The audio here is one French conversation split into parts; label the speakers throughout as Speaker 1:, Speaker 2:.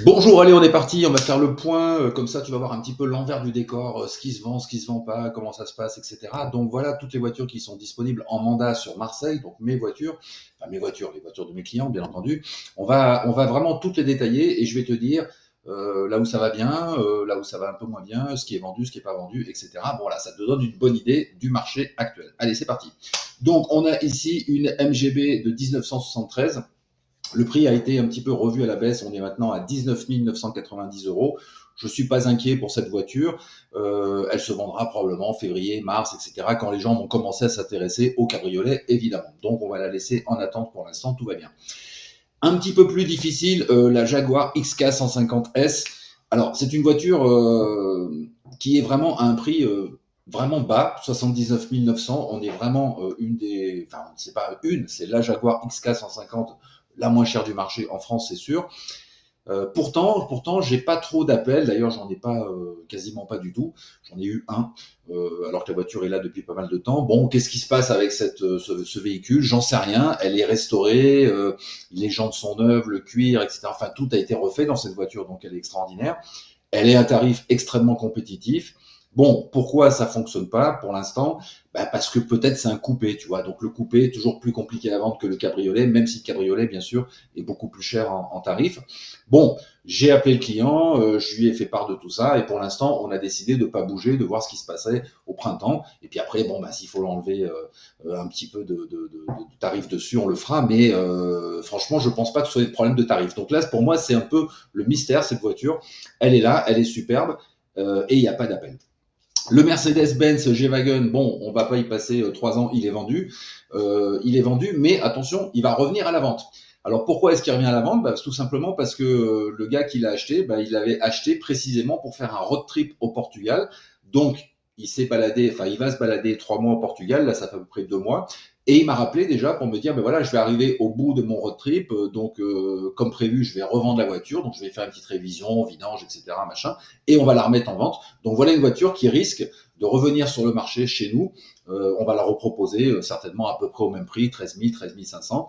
Speaker 1: Bonjour, allez, on est parti, on va faire le point, comme ça tu vas voir un petit peu l'envers du décor, ce qui se vend, ce qui se vend pas, comment ça se passe, et cetera. Donc voilà toutes les voitures qui sont disponibles en mandat sur Marseille, donc mes voitures, enfin mes voitures, les voitures de mes clients bien entendu. On va vraiment toutes les détailler et je vais te dire, là où ça va bien, là où ça va un peu moins bien, ce qui est vendu, ce qui est pas vendu, et cetera. Bon voilà, ça te donne une bonne idée du marché actuel. Allez, c'est parti. Donc on a ici une MGB de 1973. Le prix a été un petit peu revu à la baisse. On est maintenant à 19 990 euros. Je ne suis pas inquiet pour cette voiture. Elle se vendra probablement en février, mars, etc. quand les gens vont commencer à s'intéresser au cabriolet, évidemment. Donc on va la laisser en attente pour l'instant. Tout va bien. Un petit peu plus difficile, la Jaguar XK 150S. Alors c'est une voiture qui est vraiment à un prix vraiment bas, 79 900. On est vraiment une des, enfin c'est pas une, c'est la Jaguar XK 150 la moins chère du marché en France, c'est sûr. Pourtant, j'ai pas trop d'appels. D'ailleurs, j'en ai pas quasiment pas du tout. J'en ai eu un, alors que la voiture est là depuis pas mal de temps. Bon, qu'est-ce qui se passe avec ce véhicule? J'en sais rien. Elle est restaurée, les jantes sont neuves, le cuir, etc. Enfin, tout a été refait dans cette voiture, donc elle est extraordinaire. Elle est à tarif extrêmement compétitif. Bon, pourquoi ça fonctionne pas pour l'instant? Bah parce que peut-être c'est un coupé, tu vois. Donc le coupé est toujours plus compliqué à vendre que le cabriolet, même si le cabriolet, bien sûr, est beaucoup plus cher en tarif. Bon, j'ai appelé le client, je lui ai fait part de tout ça, et pour l'instant, on a décidé de pas bouger, de voir ce qui se passait au printemps. Et puis après, bon, bah, s'il faut l'enlever un petit peu de tarif dessus, on le fera. Mais franchement, je pense pas que ce soit des problèmes de tarif. Donc là, pour moi, c'est un peu le mystère cette voiture. Elle est là, elle est superbe, et il n'y a pas d'appel. Le Mercedes-Benz G-Wagon, bon, on va pas y passer 3 ans, il est vendu, mais attention, il va revenir à la vente. Alors pourquoi est-ce qu'il revient à la vente? Bah, tout simplement parce que le gars qui l'a acheté, bah, il l'avait acheté précisément pour faire un road trip au Portugal. Donc il s'est baladé, enfin il va se balader 3 mois au Portugal, là ça fait à peu près 2 mois. Et il m'a rappelé déjà pour me dire, ben voilà, je vais arriver au bout de mon road trip, donc comme prévu, je vais revendre la voiture, donc je vais faire une petite révision, vidange, etc., machin, et on va la remettre en vente. Donc voilà une voiture qui risque de revenir sur le marché chez nous. On va la reproposer certainement à peu près au même prix, 13 000, 13 500,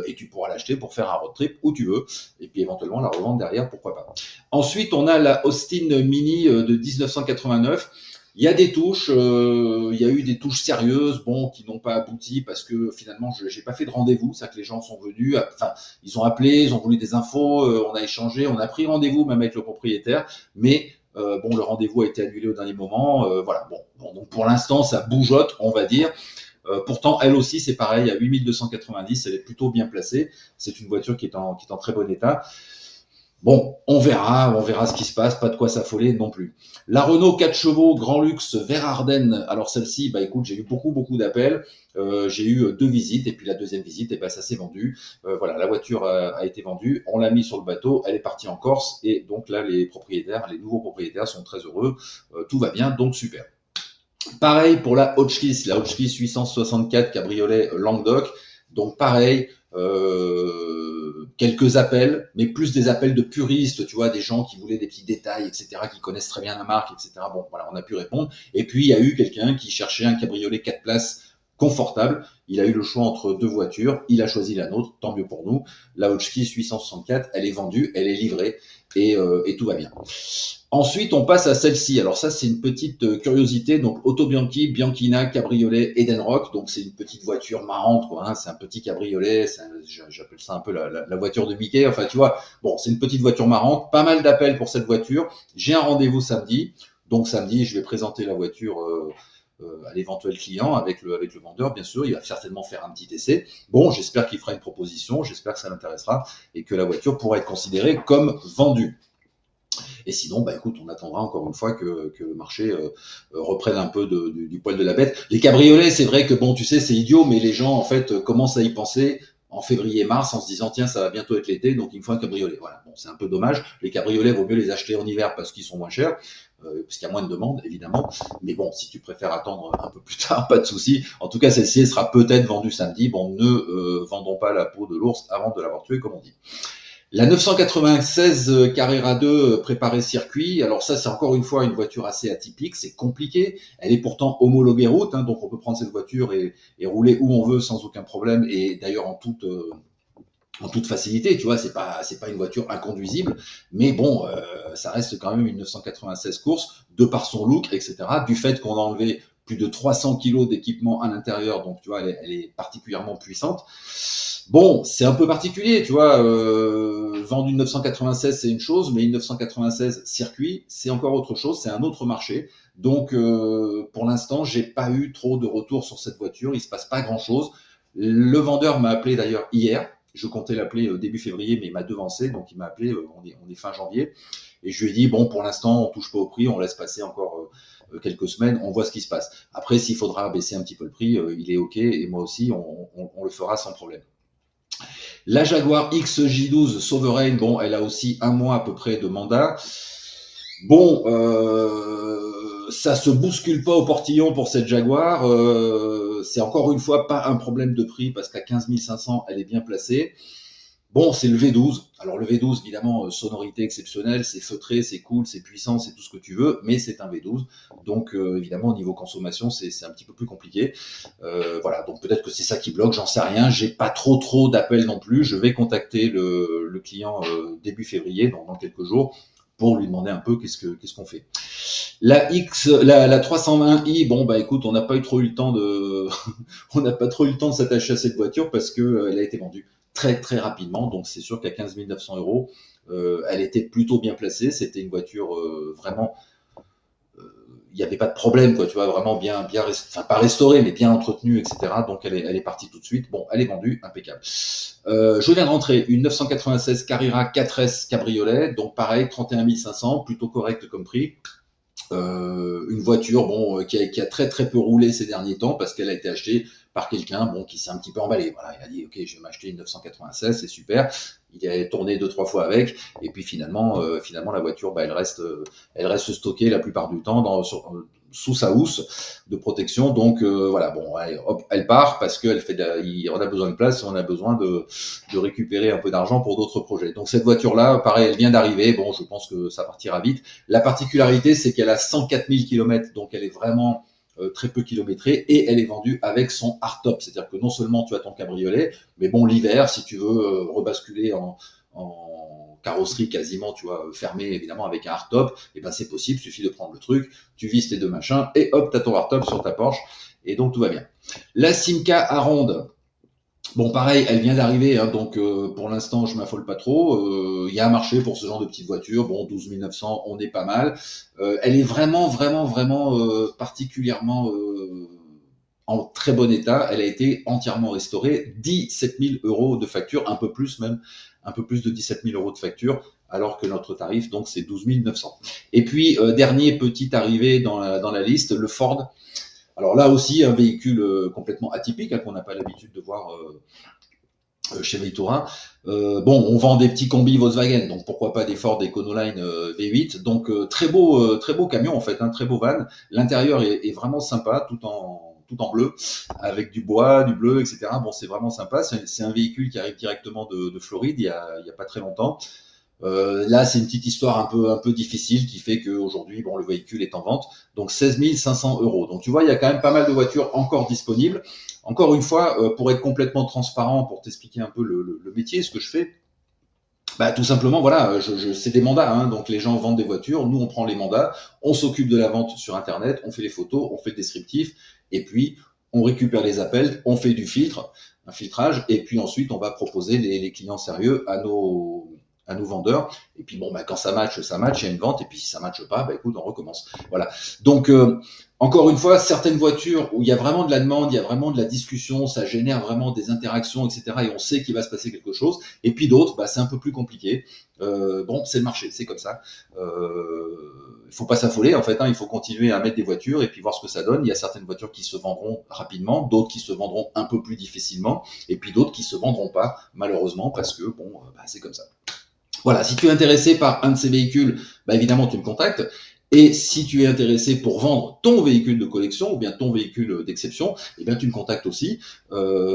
Speaker 1: et tu pourras l'acheter pour faire un road trip où tu veux, et puis éventuellement la revendre derrière, pourquoi pas. Ensuite, on a la Austin Mini de 1989. Il y a des touches, il y a eu des touches sérieuses, bon, qui n'ont pas abouti parce que finalement, je n'ai pas fait de rendez-vous. C'est-à-dire que les gens sont venus, enfin, ils ont appelé, ils ont voulu des infos, on a échangé, on a pris rendez-vous même avec le propriétaire, mais bon, le rendez-vous a été annulé au dernier moment. Voilà, bon, donc pour l'instant, ça bougeotte, on va dire. Pourtant, elle aussi, c'est pareil, à 8290, elle est plutôt bien placée. C'est une voiture qui est en très bon état. Bon, on verra ce qui se passe, pas de quoi s'affoler non plus. La Renault 4 chevaux Grand Luxe Vert Ardennes. Alors celle-ci, bah écoute, j'ai eu beaucoup d'appels. J'ai eu 2 visites et puis la deuxième visite, et ben ça s'est vendu. Voilà, la voiture a été vendue, on l'a mis sur le bateau, elle est partie en Corse et donc là les propriétaires, les nouveaux propriétaires sont très heureux. Tout va bien, donc super. Pareil pour la Hotchkiss, 864 cabriolet Languedoc. Donc pareil, quelques appels, mais plus des appels de puristes, tu vois, des gens qui voulaient des petits détails, etc., qui connaissent très bien la marque, etc. Bon, voilà, on a pu répondre. Et puis il y a eu quelqu'un qui cherchait un cabriolet 4 places confortable. Il a eu le choix entre 2 voitures. Il a choisi la nôtre, tant mieux pour nous. La Hotchkiss 864, elle est vendue, elle est livrée et tout va bien. Ensuite, on passe à celle-ci. Alors ça, c'est une petite curiosité. Donc, Auto Bianchi, Bianchina, Cabriolet, Edenrock. Donc, c'est une petite voiture marrante, quoi. Hein. C'est un petit cabriolet. J'appelle ça un peu la voiture de Mickey. Enfin, tu vois, bon, c'est une petite voiture marrante. Pas mal d'appels pour cette voiture. J'ai un rendez-vous samedi. Donc, samedi, je vais présenter la voiture à l'éventuel client avec le vendeur, bien sûr. Il va certainement faire un petit essai. Bon, j'espère qu'il fera une proposition. J'espère que ça l'intéressera et que la voiture pourra être considérée comme vendue. Et sinon, bah écoute, on attendra encore une fois que le marché reprenne un peu du poil de la bête. Les cabriolets, c'est vrai que bon, tu sais, c'est idiot, mais les gens en fait commencent à y penser en février-mars en se disant tiens, ça va bientôt être l'été, donc il me faut un cabriolet. Voilà, bon, c'est un peu dommage. Les cabriolets, vaut mieux les acheter en hiver parce qu'ils sont moins chers. Parce qu'il y a moins de demandes, évidemment. Mais bon, si tu préfères attendre un peu plus tard, pas de souci. En tout cas, celle-ci sera peut-être vendue samedi. Bon, ne vendons pas la peau de l'ours avant de l'avoir tué, comme on dit. La 996 Carrera 2 préparée circuit, alors ça c'est encore une fois une voiture assez atypique, c'est compliqué, elle est pourtant homologuée route, hein, donc on peut prendre cette voiture et rouler où on veut sans aucun problème, et d'ailleurs en toute en toute facilité, tu vois, c'est pas une voiture inconduisible, mais bon, ça reste quand même une 996 course, de par son look, etc., du fait qu'on a enlevé plus de 300 kilos d'équipement à l'intérieur, donc tu vois, elle est particulièrement puissante. Bon, c'est un peu particulier, tu vois, vendre une 996, c'est une chose, mais une 996 circuit, c'est encore autre chose, c'est un autre marché. Donc, pour l'instant, j'ai pas eu trop de retours sur cette voiture, il se passe pas grand-chose. Le vendeur m'a appelé d'ailleurs hier, je comptais l'appeler début février, mais il m'a devancé, donc il m'a appelé, on est fin janvier, et je lui ai dit, bon, pour l'instant, on touche pas au prix, on laisse passer encore quelques semaines, on voit ce qui se passe. Après, s'il faudra baisser un petit peu le prix, il est OK, et moi aussi, on le fera sans problème. La Jaguar XJ12 Sovereign, bon, elle a aussi un mois à peu près de mandat. Bon, ça se bouscule pas au portillon pour cette Jaguar. C'est encore une fois pas un problème de prix parce qu'à 15 500, elle est bien placée. Bon, c'est le V12. Alors le V12, évidemment, sonorité exceptionnelle, c'est feutré, c'est cool, c'est puissant, c'est tout ce que tu veux, mais c'est un V12. Donc évidemment, au niveau consommation, c'est un petit peu plus compliqué. Voilà, donc peut-être que c'est ça qui bloque, j'en sais rien. J'ai pas trop d'appels non plus. Je vais contacter le client début février, donc dans quelques jours, pour lui demander un peu qu'est-ce qu'on fait. La 320i, bon bah écoute, on n'a pas eu trop eu le temps de, on n'a pas trop eu le temps de s'attacher à cette voiture parce que elle a été vendue très rapidement. Donc c'est sûr qu'à 15 900 euros, elle était plutôt bien placée. C'était une voiture vraiment, il n'y avait pas de problème, quoi. Tu vois, vraiment enfin pas restaurée, mais bien entretenue, etc. Donc elle est partie tout de suite. Bon, elle est vendue, impeccable. Je viens de rentrer une 996 Carrera 4S cabriolet, donc pareil, 31 500, plutôt correct comme prix. Une voiture bon qui a très peu roulé ces derniers temps parce qu'elle a été achetée par quelqu'un bon qui s'est un petit peu emballé. Voilà, il a dit ok, je vais m'acheter une 996, c'est super. Il a tourné 2-3 fois avec et puis finalement la voiture bah, elle reste stockée la plupart du temps sous sa housse de protection. Donc voilà, bon, hop, elle part parce qu'on a besoin de place et on a besoin de récupérer un peu d'argent pour d'autres projets. Donc cette voiture-là, pareil, elle vient d'arriver. Bon, je pense que ça partira vite. La particularité, c'est qu'elle a 104 000 km, donc elle est vraiment très peu kilométrée et elle est vendue avec son hardtop. C'est-à-dire que non seulement tu as ton cabriolet, mais bon, l'hiver, si tu veux rebasculer en carrosserie quasiment, tu vois, fermée évidemment avec un hardtop, et ben c'est possible, il suffit de prendre le truc, tu vises tes deux machins et hop, tu as ton hardtop sur ta Porsche et donc tout va bien. La Simca Aronde, bon, pareil, elle vient d'arriver, hein, donc pour l'instant, je m'affole pas trop. Il y a un marché pour ce genre de petite voiture. Bon, 12 900, on est pas mal. Elle est vraiment particulièrement en très bon état. Elle a été entièrement restaurée. 17 000 euros de facture, un peu plus même, un peu plus de 17 000 euros de facture, alors que notre tarif, donc, c'est 12 900. Et puis, dernier petit arrivé dans la liste, le Ford. Alors là aussi, un véhicule complètement atypique, hein, qu'on n'a pas l'habitude de voir chez Veytura. Bon, on vend des petits combis Volkswagen, donc pourquoi pas des Ford Econoline V8. Donc très beau camion en fait, un très beau van. L'intérieur est vraiment sympa, tout en bleu, avec du bois, du bleu, etc. Bon, c'est vraiment sympa. C'est un véhicule qui arrive directement de Floride il y a pas très longtemps. Là, c'est une petite histoire un peu difficile qui fait qu'aujourd'hui, bon, le véhicule est en vente. Donc 16 500 euros. Donc tu vois, il y a quand même pas mal de voitures encore disponibles. Encore une fois, pour être complètement transparent, pour t'expliquer un peu le métier, ce que je fais, bah, tout simplement, voilà, c'est des mandats. Hein, donc les gens vendent des voitures, nous on prend les mandats, on s'occupe de la vente sur Internet, on fait les photos, on fait le descriptif, et puis on récupère les appels, on fait un filtrage, et puis ensuite on va proposer les clients sérieux à nos vendeurs. Et puis bon, bah, quand ça match, il y a une vente, et puis si ça matche pas, bah, écoute, on recommence. Voilà. Donc encore une fois, certaines voitures où il y a vraiment de la demande, il y a vraiment de la discussion, ça génère vraiment des interactions, etc. Et on sait qu'il va se passer quelque chose. Et puis d'autres, bah, c'est un peu plus compliqué. Bon, c'est le marché, c'est comme ça. Il faut pas s'affoler en fait. Hein, il faut continuer à mettre des voitures et puis voir ce que ça donne. Il y a certaines voitures qui se vendront rapidement, d'autres qui se vendront un peu plus difficilement, et puis d'autres qui se vendront pas malheureusement parce que bon, bah, c'est comme ça. Voilà, si tu es intéressé par un de ces véhicules, bah évidemment tu me contactes. Et si tu es intéressé pour vendre ton véhicule de collection ou bien ton véhicule d'exception, eh bien tu me contactes aussi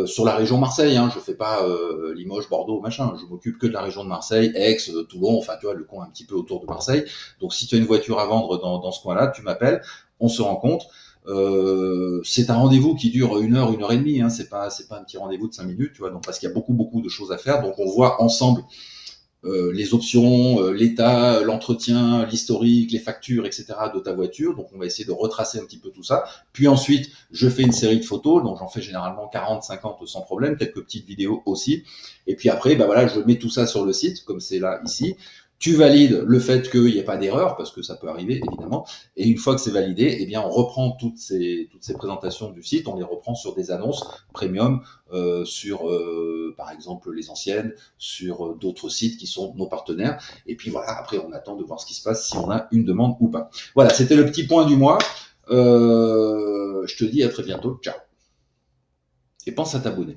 Speaker 1: sur la région Marseille. Hein, je fais pas Limoges, Bordeaux, machin. Je m'occupe que de la région de Marseille, Aix, Toulon, enfin tu vois le coin un petit peu autour de Marseille. Donc si tu as une voiture à vendre dans ce coin-là, tu m'appelles, on se rencontre. C'est un rendez-vous qui dure 1 heure et demie, hein, c'est pas un petit rendez-vous de 5 minutes, tu vois, donc parce qu'il y a beaucoup de choses à faire, donc on voit ensemble les options, l'état, l'entretien, l'historique, les factures, etc. de ta voiture. Donc on va essayer de retracer un petit peu tout ça. Puis ensuite, je fais une série de photos, donc j'en fais généralement 40, 50 sans problème, quelques petites vidéos aussi. Et puis après, bah voilà, je mets tout ça sur le site, comme c'est là ici. Tu valides le fait qu'il n'y ait pas d'erreur, parce que ça peut arriver évidemment. Et une fois que c'est validé, eh bien on reprend toutes ces présentations du site, on les reprend sur des annonces premium, sur par exemple les anciennes, sur d'autres sites qui sont nos partenaires. Et puis voilà, après on attend de voir ce qui se passe, si on a une demande ou pas. Voilà, c'était le petit point du mois. Je te dis à très bientôt. Ciao. Et pense à t'abonner.